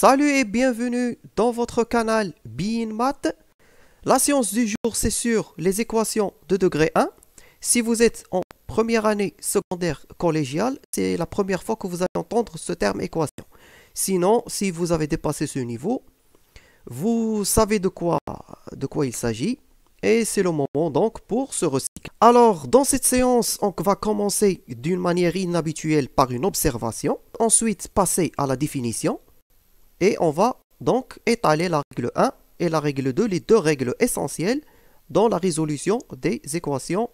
Salut et bienvenue dans votre canal Bein Math. La séance du jour, c'est sur les équations de degré 1. Si vous êtes en première année secondaire collégiale, c'est la première fois que vous allez entendre ce terme équation. Sinon, si vous avez dépassé ce niveau, vous savez de quoi il s'agit. Et c'est le moment donc pour se recycler. Alors, dans cette séance, on va commencer d'une manière inhabituelle par une observation. Ensuite, passer à la définition. Et on va donc étaler la règle 1 et la règle 2, les deux règles essentielles dans la résolution des équations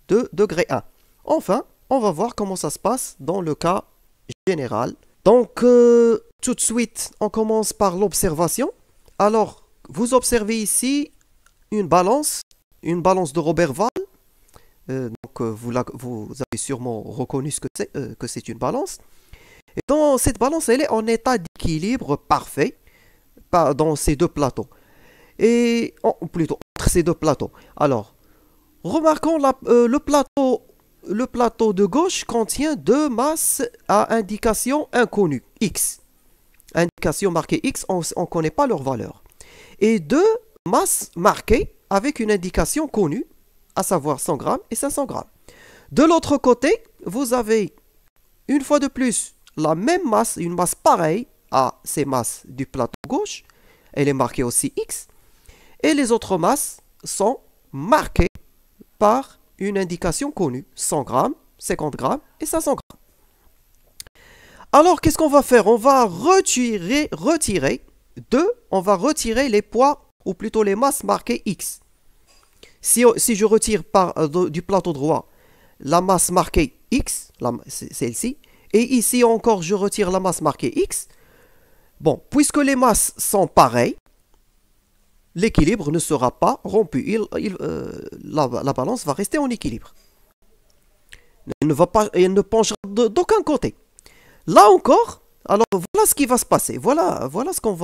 de degré 1. Enfin, on va voir comment ça se passe dans le cas général. Donc, tout de suite, on commence par l'observation. Alors, vous observez ici une balance de Roberval. Vous avez sûrement reconnu que c'est une balance. Et dans cette balance, elle est en état d'équilibre parfait dans ces deux plateaux. Plutôt entre ces deux plateaux. Alors, remarquons le plateau de gauche contient deux masses à indication inconnue, X. Indication marquée X, on ne connaît pas leur valeur. Et deux masses marquées avec une indication connue, à savoir 100 grammes et 500 grammes. De l'autre côté, vous avez une fois de plus la même masse, une masse pareille à ces masses du plateau gauche. Elle est marquée aussi X. Et les autres masses sont marquées par une indication connue. 100 grammes, 50 grammes et 500 grammes. Alors, qu'est-ce qu'on va faire? On va retirer les poids, ou plutôt les masses marquées X. Si je retire du plateau droit la masse marquée X, celle-ci, et ici encore je retire la masse marquée X, bon, puisque les masses sont pareilles, l'équilibre ne sera pas rompu. La balance va rester en équilibre. Elle ne penchera d'aucun côté. Là encore, alors voilà ce qui va se passer. Voilà ce qu'on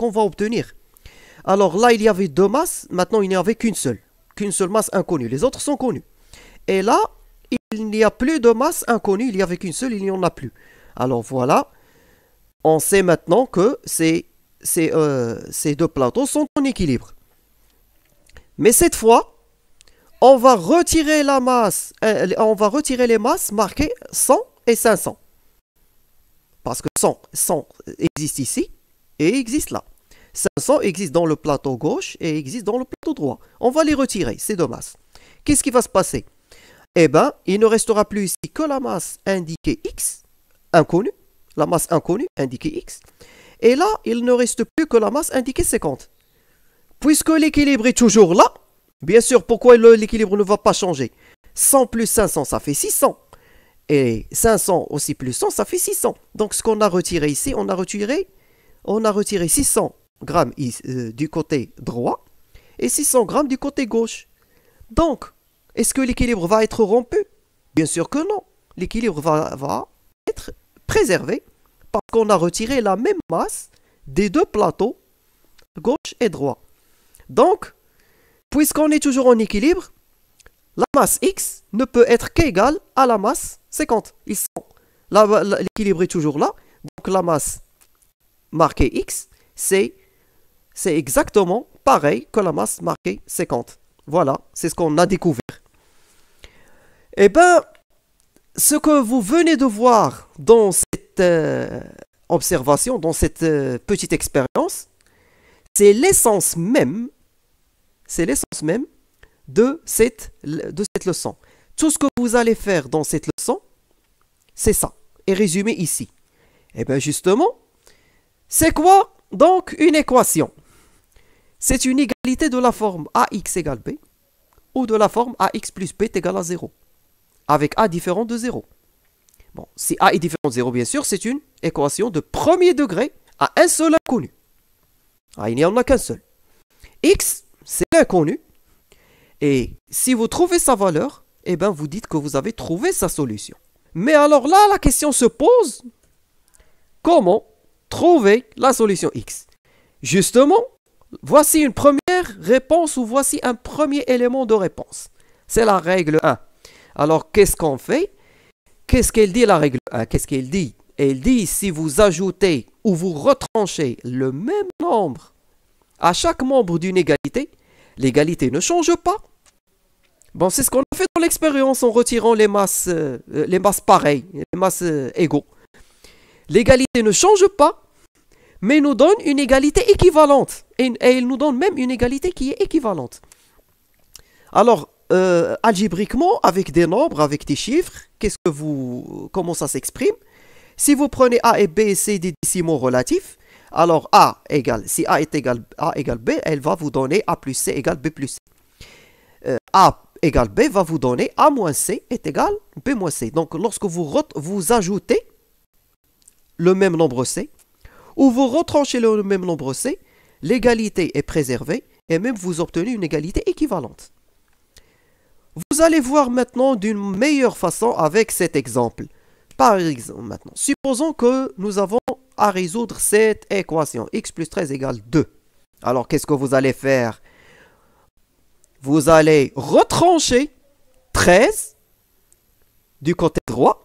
va obtenir. Alors là, il y avait deux masses. Maintenant, il n'y avait qu'une seule masse inconnue. Les autres sont connues. Et là, il n'y a plus de masse inconnue. Il n'y avait qu'une seule, il n'y en a plus. Alors voilà, on sait maintenant que ces deux plateaux sont en équilibre. Mais cette fois, on va retirer les masses marquées 100 et 500. Parce que 100 existe ici et existe là. 500 existe dans le plateau gauche et existe dans le plateau droit. On va les retirer, ces deux masses. Qu'est-ce qui va se passer? Eh bien, il ne restera plus ici que la masse indiquée X, inconnue. La masse inconnue indiquée X. Et là, il ne reste plus que la masse indiquée 50. Puisque l'équilibre est toujours là, bien sûr, pourquoi l'équilibre ne va pas changer? 100 plus 500, ça fait 600. Et 500 aussi plus 100, ça fait 600. Donc, ce qu'on a retiré ici, on a retiré 600 grammes du côté droit et 600 grammes du côté gauche. Donc, est-ce que l'équilibre va être rompu? Bien sûr que non. L'équilibre va être préservé parce qu'on a retiré la même masse des deux plateaux, gauche et droit. Donc, puisqu'on est toujours en équilibre, la masse X ne peut être qu'égale à la masse 50. L'équilibre est toujours là. Donc, la masse marquée X, c'est exactement pareil que la masse marquée 50. Voilà, c'est ce qu'on a découvert. Eh bien, ce que vous venez de voir dans cette observation, dans cette petite expérience, c'est l'essence même de cette leçon. Tout ce que vous allez faire dans cette leçon, c'est ça, est résumé ici. Eh bien, justement, c'est quoi donc une équation? C'est une égalité de la forme AX égale B ou de la forme AX plus B est égal à 0, avec A différent de 0. Bon, si A est différent de 0, bien sûr, c'est une équation de premier degré à un seul inconnu. Il n'y en a qu'un seul. X, c'est l'inconnu. Et si vous trouvez sa valeur, eh bien, vous dites que vous avez trouvé sa solution. Mais alors là, la question se pose, comment trouver la solution X? Justement, voici une première réponse ou voici un premier élément de réponse. C'est la règle 1. Alors, qu'est-ce qu'on fait? Qu'est-ce qu'elle dit la règle 1? Qu'est-ce qu'elle dit? Elle dit si vous ajoutez où vous retranchez le même nombre à chaque membre d'une égalité, l'égalité ne change pas. Bon, c'est ce qu'on a fait dans l'expérience en retirant les masses pareilles, les masses égaux. L'égalité ne change pas, mais nous donne une égalité équivalente. Et il nous donne même une égalité qui est équivalente. Alors, algébriquement, avec des nombres, avec des chiffres, comment ça s'exprime? Si vous prenez A et B et C des décimaux relatifs, alors si A égale B, elle va vous donner A plus C égale B plus C. A égale B va vous donner A moins C est égal B moins C. Donc, lorsque vous ajoutez le même nombre C, ou vous retranchez le même nombre C, l'égalité est préservée et même vous obtenez une égalité équivalente. Vous allez voir maintenant d'une meilleure façon avec cet exemple. Par exemple, maintenant, supposons que nous avons à résoudre cette équation x plus 13 égale 2. Alors, qu'est-ce que vous allez faire? Vous allez retrancher 13 du côté droit.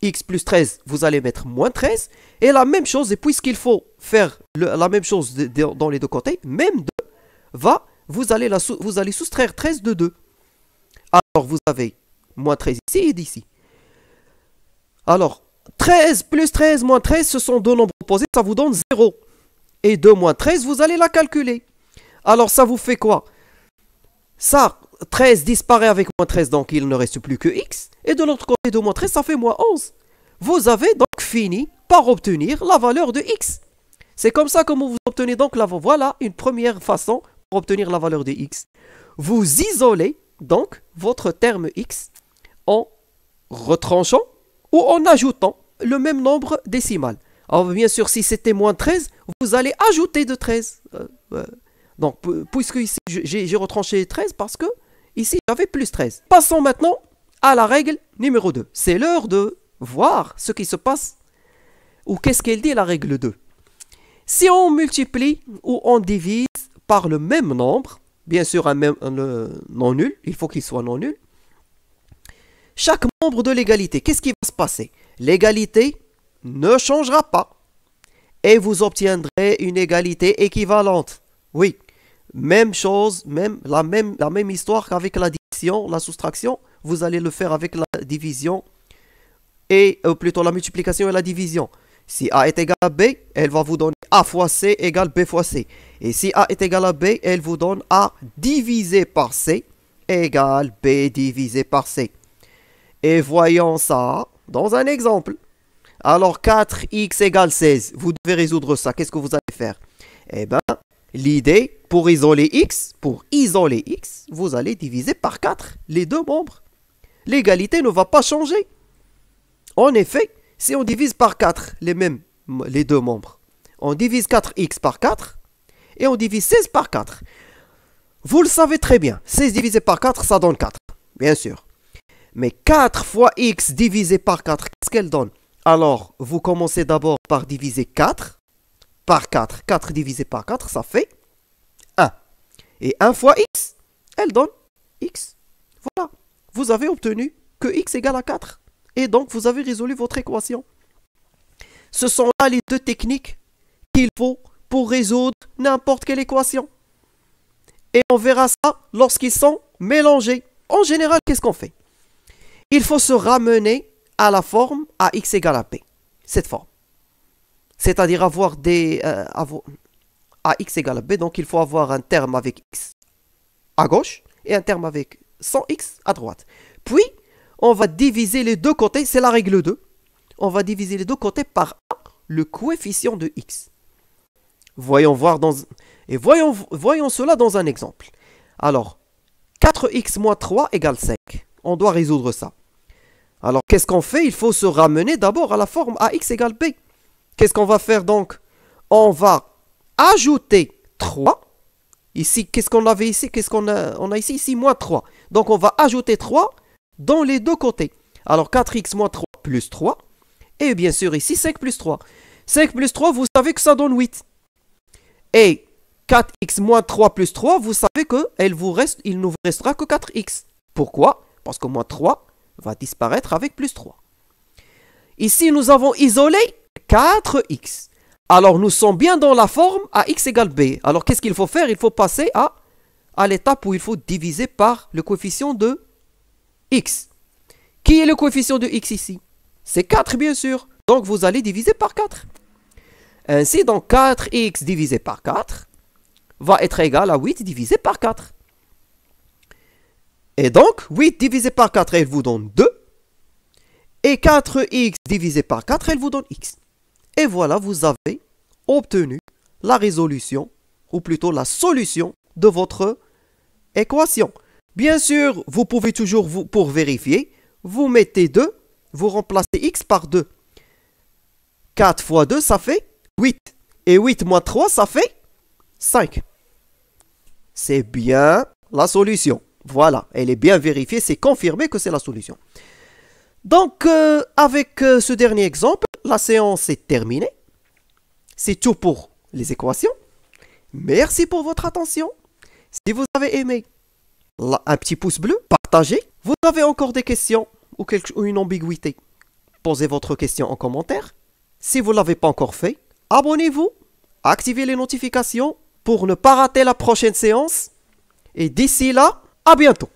X plus 13, vous allez mettre moins 13. Et la même chose, et puisqu'il faut faire la même chose dans les deux côtés, même 2, vous allez soustraire 13 de 2. Alors, vous avez moins 13 ici et d'ici. Alors, 13 plus 13 moins 13, ce sont deux nombres opposés, ça vous donne 0. Et 2 moins 13, vous allez la calculer. Alors, ça vous fait quoi? Ça, 13 disparaît avec moins 13, donc il ne reste plus que x. Et de l'autre côté, 2 moins 13, ça fait moins 11. Vous avez donc fini par obtenir la valeur de x. C'est comme ça que vous obtenez donc voilà une première façon pour obtenir la valeur de x. Vous isolez donc votre terme x en retranchant ou en ajoutant le même nombre décimal. Alors bien sûr, si c'était moins 13, vous allez ajouter de 13. Donc, puisque ici, j'ai retranché 13 parce que ici, j'avais plus 13. Passons maintenant à la règle numéro 2. C'est l'heure de voir ce qui se passe ou qu'est-ce qu'elle dit la règle 2. Si on multiplie ou on divise par le même nombre, bien sûr un non nul, il faut qu'il soit non nul, chaque membre de l'égalité, qu'est-ce qui va se passer? L'égalité ne changera pas et vous obtiendrez une égalité équivalente. Oui, même chose, la même histoire qu'avec la division, la soustraction, vous allez le faire avec la division et plutôt la multiplication et la division. Si A est égal à B, elle va vous donner A fois C égale B fois C. Et si A est égal à B, elle vous donne A divisé par C égale B divisé par C. Et voyons ça dans un exemple. Alors 4x égale 16, vous devez résoudre ça. Qu'est-ce que vous allez faire? Eh bien, l'idée, pour isoler x, vous allez diviser par 4 les deux membres. L'égalité ne va pas changer. En effet, si on divise par 4 les deux membres, on divise 4x par 4 et on divise 16 par 4. Vous le savez très bien, 16 divisé par 4, ça donne 4, bien sûr. Mais 4 fois x divisé par 4, qu'est-ce qu'elle donne? Alors, vous commencez d'abord par diviser 4 par 4. 4 divisé par 4, ça fait 1. Et 1 fois x, elle donne x. Voilà. Vous avez obtenu que x égale à 4. Et donc, vous avez résolu votre équation. Ce sont là les deux techniques qu'il faut pour résoudre n'importe quelle équation. Et on verra ça lorsqu'ils sont mélangés. En général, qu'est-ce qu'on fait? Il faut se ramener à la forme ax égale à b. Cette forme. C'est-à-dire avoir ax égale à b. Donc, il faut avoir un terme avec x à gauche et un terme avec sans x à droite. Puis, on va diviser les deux côtés. C'est la règle 2. On va diviser les deux côtés par a, le coefficient de x. Voyons cela dans un exemple. Alors, 4x moins 3 égale 5. On doit résoudre ça. Alors, qu'est-ce qu'on fait? Il faut se ramener d'abord à la forme ax égale b. Qu'est-ce qu'on va faire donc? On va ajouter 3. Ici, qu'est-ce qu'on avait ici? On a ici? Ici, moins 3. Donc, on va ajouter 3 dans les deux côtés. Alors, 4x moins 3 plus 3. Et bien sûr, ici, 5 plus 3. 5 plus 3, vous savez que ça donne 8. Et 4x moins 3 plus 3, vous savez qu'il ne vous restera que 4x. Pourquoi? Parce que moins 3 va disparaître avec plus 3. Ici, nous avons isolé 4x. Alors, nous sommes bien dans la forme ax égale b. Alors, qu'est-ce qu'il faut faire? Il faut passer à l'étape où il faut diviser par le coefficient de x. Qui est le coefficient de x ici? C'est 4, bien sûr. Donc, vous allez diviser par 4. Ainsi, donc 4x divisé par 4 va être égal à 8 divisé par 4. Et donc, 8 divisé par 4, elle vous donne 2. Et 4x divisé par 4, elle vous donne x. Et voilà, vous avez obtenu la résolution, ou plutôt la solution de votre équation. Bien sûr, vous pouvez toujours, pour vérifier, vous mettez 2, vous remplacez x par 2. 4 fois 2, ça fait 8. Et 8 moins 3, ça fait 5. C'est bien la solution. Voilà, elle est bien vérifiée, c'est confirmé que c'est la solution. Donc, avec ce dernier exemple, la séance est terminée. C'est tout pour les équations. Merci pour votre attention. Si vous avez aimé, un petit pouce bleu, partagez. Vous avez encore des questions ou une ambiguïté, posez votre question en commentaire. Si vous ne l'avez pas encore fait, abonnez-vous, activez les notifications pour ne pas rater la prochaine séance. Et d'ici là, à bientôt.